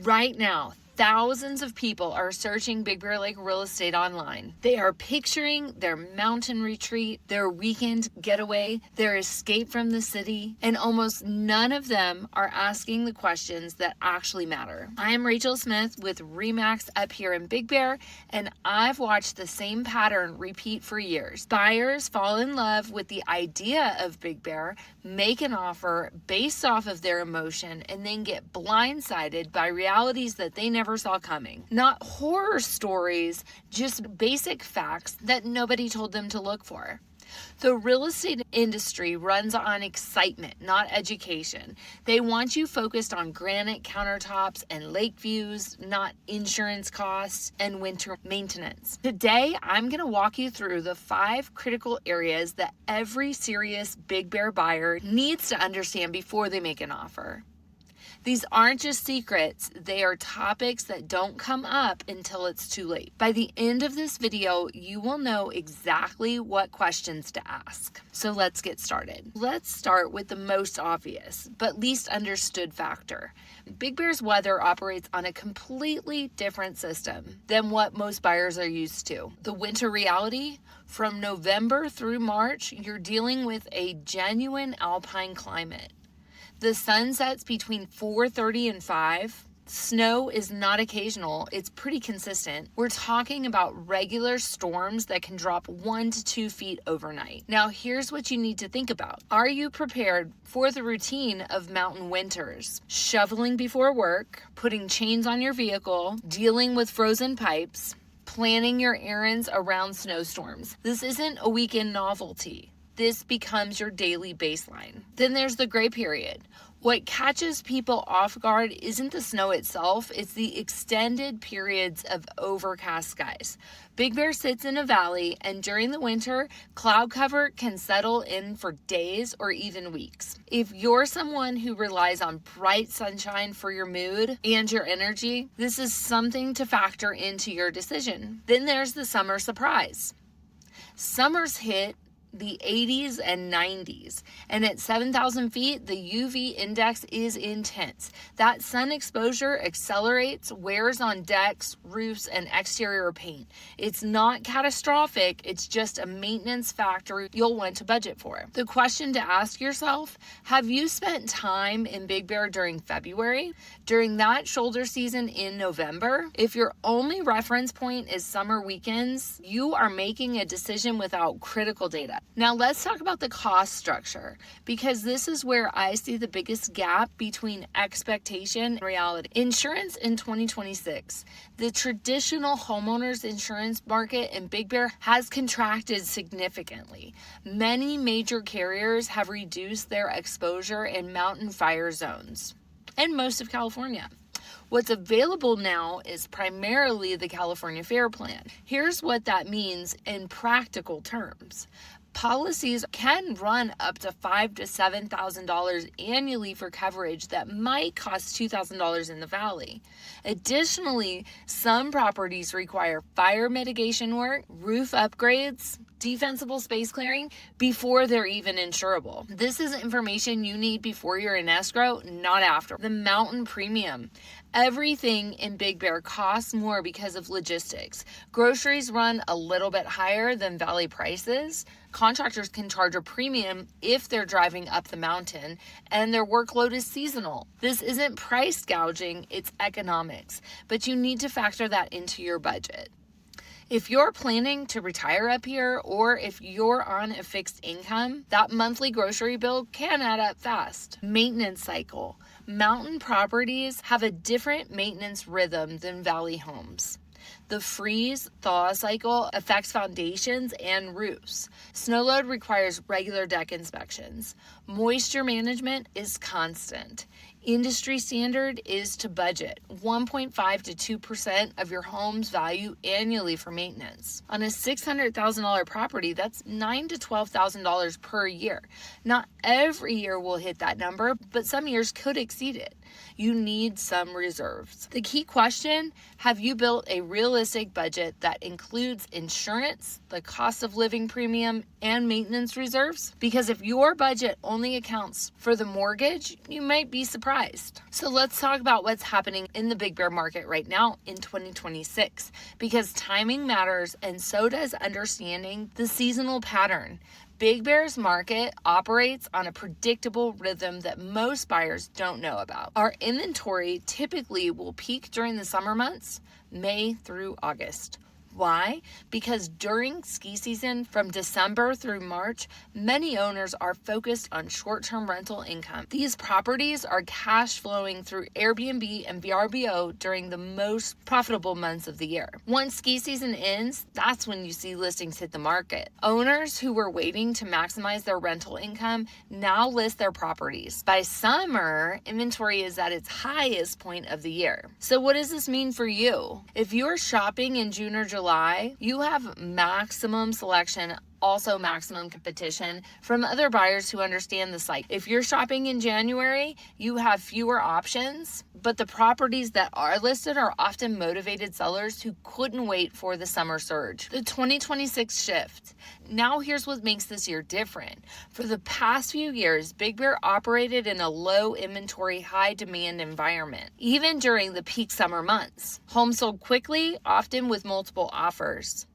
Right now, thousands of people are searching Big Bear Lake real estate online. They are picturing their mountain retreat, their weekend getaway, their escape from the city, and almost none of them are asking the questions that actually matter. I am Rachael Smith with RE/MAX up here in Big Bear, and I've watched the same pattern repeat for years. Buyers fall in love with the idea of Big Bear, make an offer based off of their emotion, and then get blindsided by realities that they never saw coming. Not horror stories, just basic facts that nobody told them to look for. The real estate industry runs on excitement, not education. They want you focused on granite countertops and lake views, not insurance costs and winter maintenance. Today, I'm going to walk you through the 5 critical areas that every serious Big Bear buyer needs to understand before they make an offer. These aren't just secrets, they are topics that don't come up until it's too late. By the end of this video, you will know exactly what questions to ask. So let's get started. Let's start with the most obvious, but least understood factor. Big Bear's weather operates on a completely different system than what most buyers are used to. The winter reality, from November through March, you're dealing with a genuine alpine climate. The sun sets between 4:30 and 5. Snow is not occasional, it's pretty consistent. We're talking about regular storms that can drop 1 to 2 feet overnight. Now, here's what you need to think about. Are you prepared for the routine of mountain winters? Shoveling before work, putting chains on your vehicle, dealing with frozen pipes, planning your errands around snowstorms. This isn't a weekend novelty. This becomes your daily baseline. Then there's the gray period. What catches people off guard isn't the snow itself, it's the extended periods of overcast skies. Big Bear sits in a valley, and during the winter, cloud cover can settle in for days or even weeks. If you're someone who relies on bright sunshine for your mood and your energy, this is something to factor into your decision. Then there's the summer surprise. Summers hit the 80s and 90s, and at 7,000 feet, the UV index is intense. That sun exposure accelerates wears on decks, roofs, and exterior paint. It's not catastrophic, it's just a maintenance factor you'll want to budget for. The question to ask yourself, have you spent time in Big Bear during February? During that shoulder season in November? If your only reference point is summer weekends, you are making a decision without critical data. Now let's talk about the cost structure, because this is where I see the biggest gap between expectation and reality. Insurance in 2026. The traditional homeowners insurance market in Big Bear has contracted significantly. Many major carriers have reduced their exposure in mountain fire zones and most of California. What's available now is primarily the California Fair Plan. Here's what that means in practical terms. Policies can run up to $5,000 to $7,000 annually for coverage that might cost $2,000 in the valley. Additionally, some properties require fire mitigation work, roof upgrades, defensible space clearing before they're even insurable. This is information you need before you're in escrow, not after. The mountain premium. Everything in Big Bear costs more because of logistics. Groceries run a little bit higher than valley prices. Contractors can charge a premium if they're driving up the mountain, and their workload is seasonal. This isn't price gouging, it's economics, but you need to factor that into your budget. If you're planning to retire up here, or if you're on a fixed income, that monthly grocery bill can add up fast. Maintenance cycle. Mountain properties have a different maintenance rhythm than valley homes. The freeze-thaw cycle affects foundations and roofs. Snow load requires regular deck inspections. Moisture management is constant. Industry standard is to budget 1.5 to 2% of your home's value annually for maintenance. On a $600,000 property, that's $9,000 to $12,000 per year. Not every year will hit that number, but some years could exceed it. you need some reserves. The key question, have you built a realistic budget that includes insurance, the cost of living premium, and maintenance reserves? Because if your budget only accounts for the mortgage, you might be surprised. So let's talk about what's happening in the Big Bear market right now in 2026, because timing matters and so does understanding the seasonal pattern. Big Bear's market operates on a predictable rhythm that most buyers don't know about. Our inventory typically will peak during the summer months, May through August. Why? Because during ski season from December through March, many owners are focused on short-term rental income. These properties are cash flowing through Airbnb and VRBO during the most profitable months of the year. Once ski season ends, that's when you see listings hit the market. Owners who were waiting to maximize their rental income now list their properties. By summer, inventory is at its highest point of the year. So what does this mean for you? If you're shopping in June or July, you have maximum selection, also maximum competition from other buyers who understand the site. If you're shopping in January, you have fewer options, but the properties that are listed are often motivated sellers who couldn't wait for the summer surge. The 2026 shift. Now here's what makes this year different. For the past few years, Big Bear operated in a low inventory, high demand environment, even during the peak summer months. Homes sold quickly, often with multiple offers.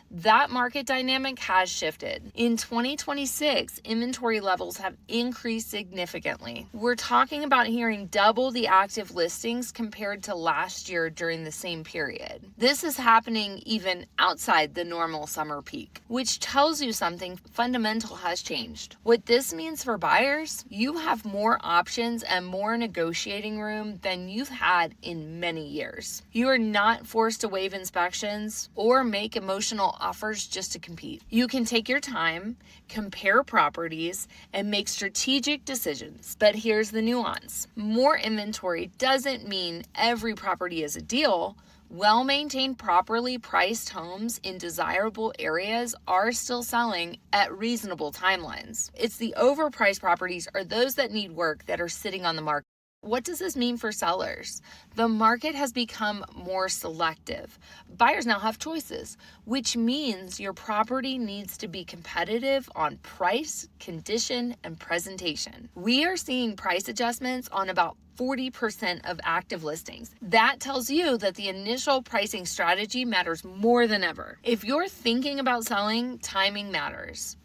That market dynamic has shifted. In 2026, inventory levels have increased significantly. We're talking about hearing double the active listings compared to last year during the same period. This is happening even outside the normal summer peak, which tells you something fundamental has changed. What this means for buyers, you have more options and more negotiating room than you've had in many years. You are not forced to waive inspections or make emotional offers just to compete. You can take your time, compare properties, and make strategic decisions. But here's the nuance. More inventory doesn't mean every property is a deal. Well-maintained, properly priced homes in desirable areas are still selling at reasonable timelines. It's the overpriced properties or those that need work that are sitting on the market. What does this mean for sellers? The market has become more selective. Buyers now have choices, which means your property needs to be competitive on price, condition, and presentation. We are seeing price adjustments on about 40% of active listings. That tells you that the initial pricing strategy matters more than ever. If you're thinking about selling, timing matters.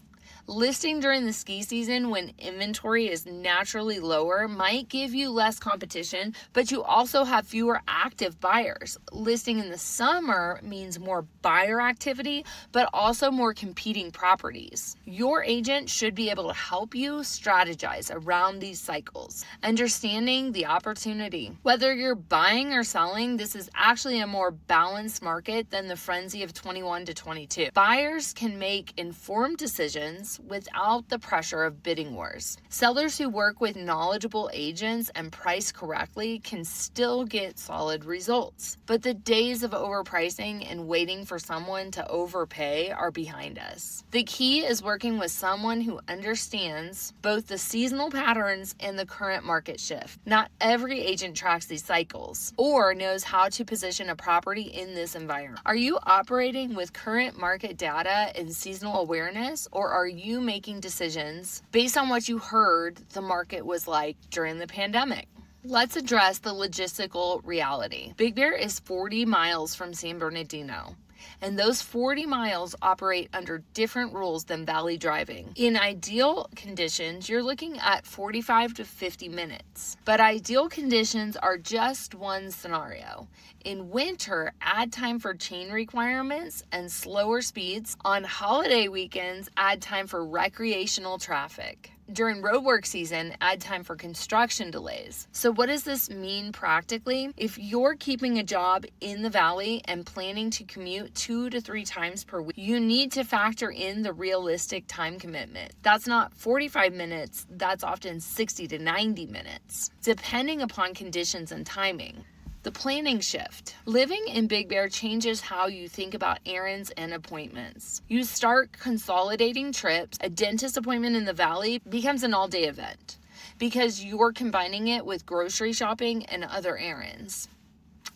Listing during the ski season when inventory is naturally lower might give you less competition, but you also have fewer active buyers. Listing in the summer means more buyer activity, but also more competing properties. Your agent should be able to help you strategize around these cycles, understanding the opportunity. Whether you're buying or selling, this is actually a more balanced market than the frenzy of 21 to 22. Buyers can make informed decisions without the pressure of bidding wars. Sellers who work with knowledgeable agents and price correctly can still get solid results. But the days of overpricing and waiting for someone to overpay are behind us. The key is working with someone who understands both the seasonal patterns and the current market shift. Not every agent tracks these cycles or knows how to position a property in this environment. Are you operating with current market data and seasonal awareness, or are you making decisions based on what you heard the market was like during the pandemic? Let's address the logistical reality. Big Bear is 40 miles from San Bernardino, and those 40 miles operate under different rules than valley driving. In ideal conditions, you're looking at 45 to 50 minutes, but ideal conditions are just one scenario. In winter, add time for chain requirements and slower speeds. On holiday weekends, add time for recreational traffic. During roadwork season, add time for construction delays. So what does this mean practically? If you're keeping a job in the valley and planning to commute 2 to 3 times per week, you need to factor in the realistic time commitment. That's not 45 minutes, that's often 60 to 90 minutes, depending upon conditions and timing. The planning shift. Living in Big Bear changes how you think about errands and appointments. You start consolidating trips. A dentist appointment in the valley becomes an all-day event because you're combining it with grocery shopping and other errands.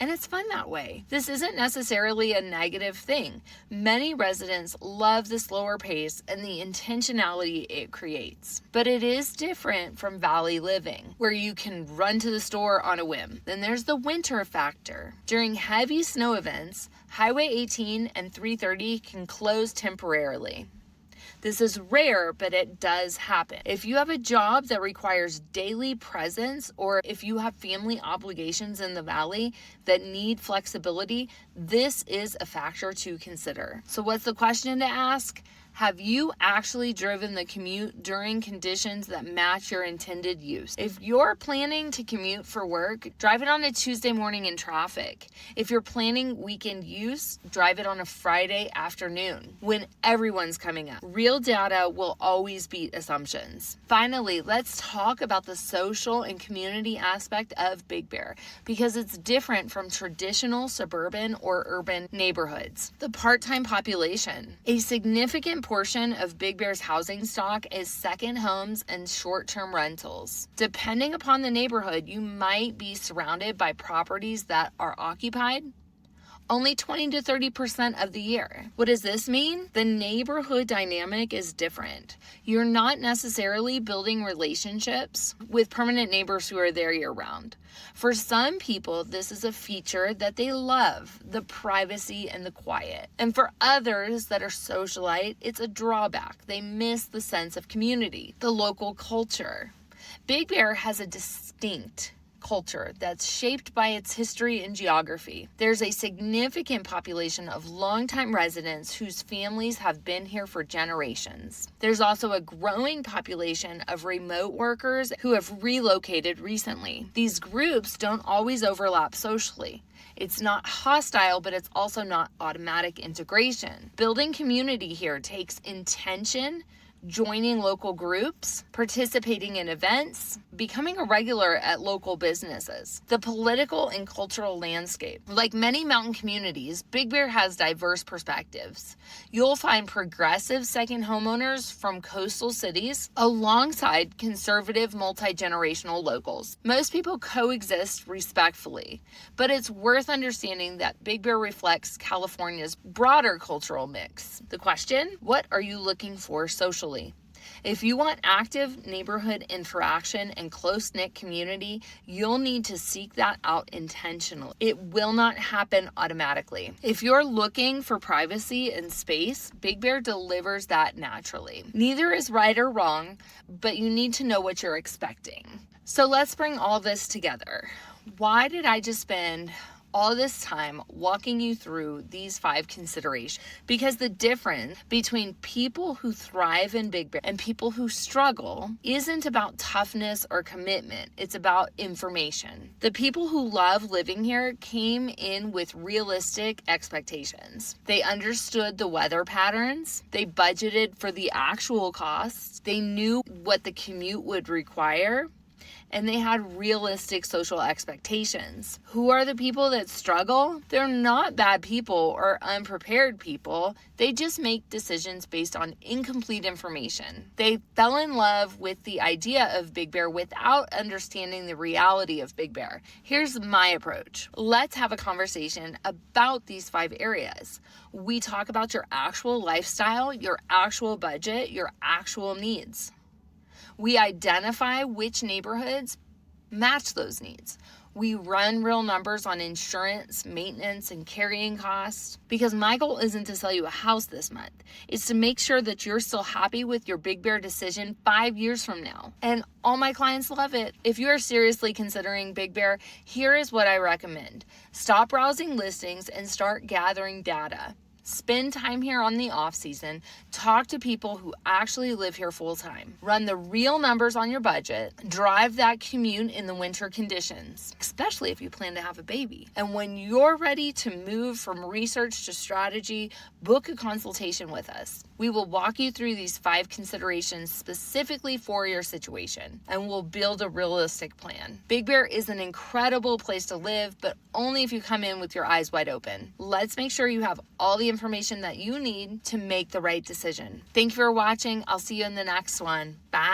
And it's fun that way. This isn't necessarily a negative thing. Many residents love the slower pace and the intentionality it creates. But it is different from valley living, where you can run to the store on a whim. Then there's the winter factor. During heavy snow events, Highway 18 and 330 can close temporarily. This is rare, but it does happen. If you have a job that requires daily presence, or if you have family obligations in the valley that need flexibility, this is a factor to consider. So what's the question to ask? Have you actually driven the commute during conditions that match your intended use? If you're planning to commute for work, drive it on a Tuesday morning in traffic. If you're planning weekend use, drive it on a Friday afternoon when everyone's coming up. Real data will always beat assumptions. Finally, let's talk about the social and community aspect of Big Bear, because it's different from traditional suburban or urban neighborhoods. The part-time population. A significant portion of Big Bear's housing stock is second homes and short-term rentals. Depending upon the neighborhood, you might be surrounded by properties that are occupied only 20 to 30% of the year. What does this mean? The neighborhood dynamic is different. You're not necessarily building relationships with permanent neighbors who are there year-round. For some people, this is a feature that they love, the privacy and the quiet. And for others that are socialite, it's a drawback. They miss the sense of community, the local culture. Big Bear has a distinct culture that's shaped by its history and geography. There's a significant population of longtime residents whose families have been here for generations. There's also a growing population of remote workers who have relocated recently. These groups don't always overlap socially. It's not hostile, but it's also not automatic integration. Building community here takes intention, joining local groups, participating in events, becoming a regular at local businesses. The political and cultural landscape. Like many mountain communities, Big Bear has diverse perspectives. You'll find progressive second homeowners from coastal cities alongside conservative multi-generational locals. Most people coexist respectfully, but it's worth understanding that Big Bear reflects California's broader cultural mix. The question, what are you looking for socially? If you want active neighborhood interaction and close-knit community, you'll need to seek that out intentionally. It will not happen automatically. If you're looking for privacy and space, Big Bear delivers that naturally. Neither is right or wrong, but you need to know what you're expecting. So let's bring all this together. Why did I just spend all this time walking you through these 5 considerations? Because the difference between people who thrive in Big Bear and people who struggle isn't about toughness or commitment. It's about information. The people who love living here came in with realistic expectations. They understood the weather patterns. They budgeted for the actual costs. They knew what the commute would require. And they had realistic social expectations. Who are the people that struggle? They're not bad people or unprepared people. They just make decisions based on incomplete information. They fell in love with the idea of Big Bear without understanding the reality of Big Bear. Here's my approach. Let's have a conversation about these 5 areas. We talk about your actual lifestyle, your actual budget, your actual needs. We identify which neighborhoods match those needs. We run real numbers on insurance, maintenance, and carrying costs, because my goal isn't to sell you a house this month. It's to make sure that you're still happy with your Big Bear decision 5 years from now. And all my clients love it. If you are seriously considering Big Bear, here is what I recommend. Stop browsing listings and start gathering data. Spend time here on the off season. Talk to people who actually live here full time. Run the real numbers on your budget. Drive that commute in the winter conditions, especially if you plan to have a baby. And when you're ready to move from research to strategy, book a consultation with us. We will walk you through these 5 considerations specifically for your situation, and we'll build a realistic plan. Big Bear is an incredible place to live, but only if you come in with your eyes wide open. Let's make sure you have all the information that you need to make the right decision. Thank you for watching. I'll see you in the next one. Bye.